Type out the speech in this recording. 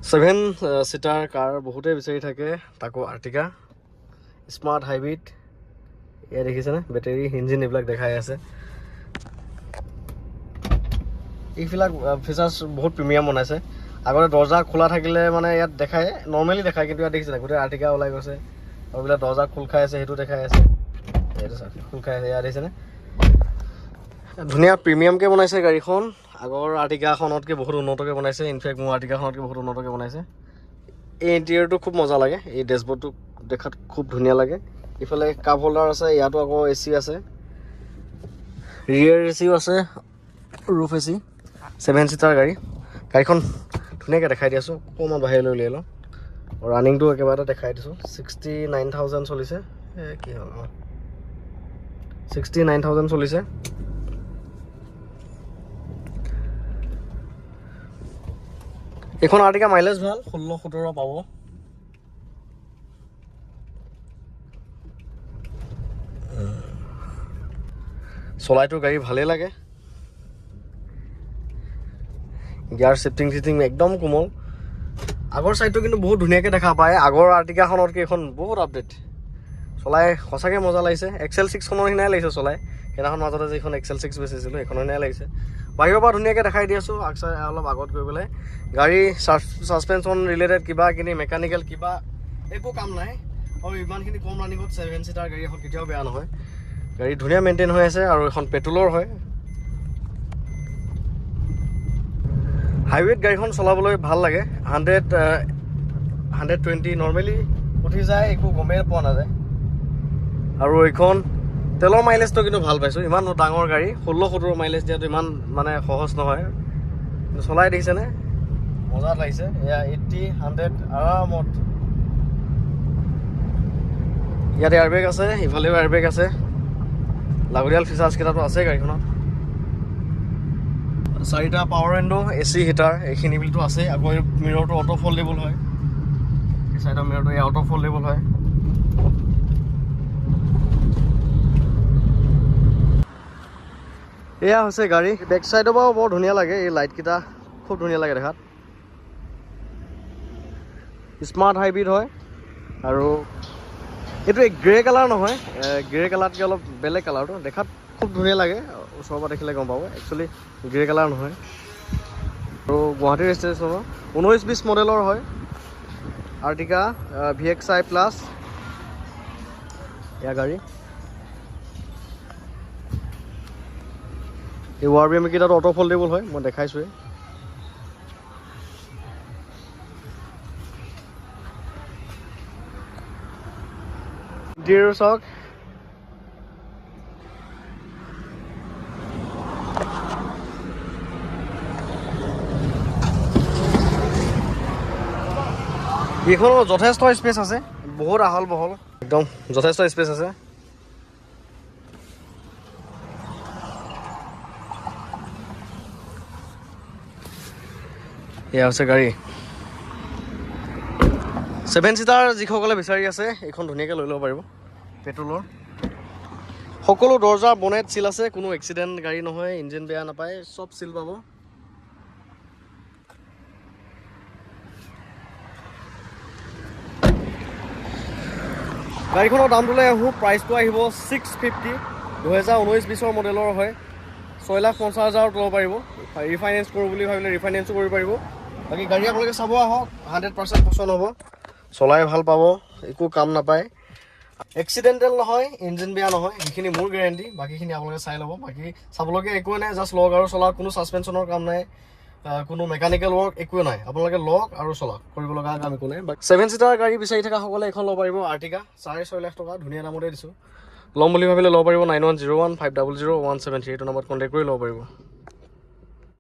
7 সিটাৰ কাৰ বহুতে বিচাৰি থাকে, তাকো আৰ্টিকা স্মাৰ্ট হাইব্ৰিড। এয়া দেখিছেনে, বেটেৰী ইঞ্জিন এইবিলাক দেখাই আছে। এইবিলাক ফিচাৰ্ছ বহুত প্ৰিমিয়াম বনাইছে। আগতে দৰ্জা খোলা থাকিলে মানে ইয়াত দেখায়, নৰ্মেলি দেখায়, কিন্তু ইয়াত দেখিছে গোটেই আৰ্টিকা ওলাই গৈছে আৰু এইবিলাক দৰ্জা খোল খাই আছে, সেইটো দেখাই আছে। এইটো খোল খাই আছে, ইয়াত দেখিছেনে। ধুনীয়া প্ৰিমিয়ামকৈ বনাইছে গাড়ীখন। আগৰ আৰ্টিকাখনতকৈ বহুত উন্নতকৈ বনাইছে। ইনফেক্ট মোৰ আৰ্টিকাখনতকৈ বহুত উন্নতকৈ বনাইছে। এই ইণ্টেৰিয়ৰটো খুব মজা লাগে, এই ডেছবৰ্ডটো দেখাত খুব ধুনীয়া লাগে। ইফালে কাপ হোল্ডাৰ আছে, ইয়াতো আকৌ AC আছে, ৰিয়েৰ AC আছে, ৰুফ AC। 7 সিটাৰ গাড়ী। গাড়ীখন ধুনীয়াকৈ দেখাই দি আছোঁ, অকণমান বাহিৰলৈ উলিয়াই লওঁ। ৰানিংটো একেবাৰে দেখাই দিছোঁ। 69,000 চলিছে। কি হ'ল 69,000 চলিছে। এইখন আৰ্টিকা মাইলেজ ভাল, 16-17 পাব। চলাইতো গাড়ী ভালেই লাগে। গিয়াৰ চিফটিং একদম কোমল। আগৰ চাইডটো কিন্তু বহুত ধুনীয়াকৈ দেখা পায়। আগৰ আৰ্টিকাখনতকৈ এইখন বহুত আপডেট। চলাই সঁচাকৈ মজা লাগিছে। XL6খনৰ নিচিনাই লাগিছে চলাই। সেইদিনাখন মাজতে যিখন XL6 বেচিছিলোঁ সেইখনৰ নিচিনাই লাগিছে। বাহিৰৰ পৰা ধুনীয়াকৈ দেখাই দি আছোঁ। অলপ আগত গৈ পেলাই গাড়ী ছাছপেনশ্যন ৰিলেটেড কিবা কিনি মেকানিকেল কিবা একো কাম নাই। আৰু ইমানখিনি কম ৰানিঙত 7 সিটাৰ গাড়ী এখন কেতিয়াও বেয়া নহয়। গাড়ী ধুনীয়া মেইনটেইন হৈ আছে আৰু এখন পেট্ৰলৰ হয়। হাইৱেত গাড়ীখন চলাবলৈ ভাল লাগে। 100-120 নৰ্মেলি উঠি যায়, একো গমেই পোৱা নাযায়। আৰু এইখন তেলৰ মাইলেজটো কিন্তু ভাল পাইছোঁ। ইমান ডাঙৰ গাড়ী 16-17 মাইলেজ দিয়াটো ইমান মানে সহজ নহয়। কিন্তু চলাই দেখিছেনে, মজা লাগিছে। এয়া 80-100 আৰামত। ইয়াতে এয়াৰবেগ আছে, ইফালেও এয়াৰবেগ আছে। লাগতিয়াল ফিচাৰ্ছকেইটাতো আছে গাড়ীখনত। 4টা পাৱাৰ উইণ্ডো, AC হিটাৰ, এইখিনি বিলটো আছে। আকৌ মিৰৰটো অটো ফল্ডেবল হয়। এই চাইডৰ মিৰৰটো এই অটো ফল্ডেবল হয়। এয়া হৈছে গাড়ী। বেক চাইডৰ পৰাও বৰ ধুনীয়া লাগে, এই লাইটকেইটা খুব ধুনীয়া লাগে দেখাত। স্মাৰ্ট হাইব্ৰিড হয় আৰু এইটো গ্ৰে কালাৰ নহয়, গ্ৰে কালাৰতকৈ অলপ বেলেগ কালাৰটো দেখাত খুব ধুনীয়া লাগে। ওচৰৰ পৰা দেখিলে গম পাব, একচুৱেলি গ্ৰে কালাৰ নহয়। আৰু গুৱাহাটী ৰেজিষ্ট্ৰেশ্যনৰ 19-20 মডেলৰ হয় আৰ্টিকা VXI প্লাছ। এয়া গাড়ী। এই ৱাৰ বি এমকেইটাতো অটো ফল্ডেবল হয়, মই দেখাইছোঁৱেই। ইণ্টেৰিয়ৰ চাওক। এইখনো যথেষ্ট স্পেচ আছে, বহুত আহল বহল, একদম যথেষ্ট স্পেচ আছে। এয়া হৈছে গাড়ী। 7 সিটাৰ যিসকলে বিচাৰি আছে এইখন ধুনীয়াকৈ লৈ ল'ব পাৰিব। পেট্ৰলৰ সকলো দৰ্জা বনেট চিল আছে, কোনো এক্সিডেণ্ট গাড়ী নহয়, ইঞ্জিন বেয়া নাপায়, চব চিল পাব। গাড়ীখনৰ দামটোলৈ আহোঁ, প্ৰাইচটো আহিব 650। 2019-20 মডেলৰ হয়। 6,50,000 ল'ব পাৰিব। ৰিফাইনেন্স কৰোঁ বুলি ভাবিলে ৰিফাইনেন্সো কৰিব পাৰিব। বাকী গাড়ী আপোনালোকে চাব আহক, 100% পচন্দ হ'ব। চলাই ভাল পাব, একো কাম নাপায়, এক্সিডেণ্টেল নহয়, ইঞ্জিন বেয়া নহয়, সেইখিনি মোৰ গেৰেণ্টি। বাকীখিনি আপোনালোকে চাই ল'ব। বাকী চাবলগীয়া একোৱে নাই, জাষ্ট লওক আৰু চলাওক। কোনো ছাছপেনশ্যনৰ কাম নাই, কোনো মেকানিকেল ৱৰ্ক একোৱে নাই। আপোনালোকে লওক আৰু চলাওক, কৰিব লগা কাম একো নাই। 7 সিটাৰ গাড়ী বিচাৰি থকাসকলে এখন ল'ব পাৰিব আৰ্টিকা। 6.5 লাখ টকা, ধুনীয়া দামতে দিছোঁ। ল'ম বুলি ভাবিলে ল'ব পাৰিব। 9101-500-173 এইটো নম্বৰত কণ্টেক্ট কৰি ল'ব পাৰিব।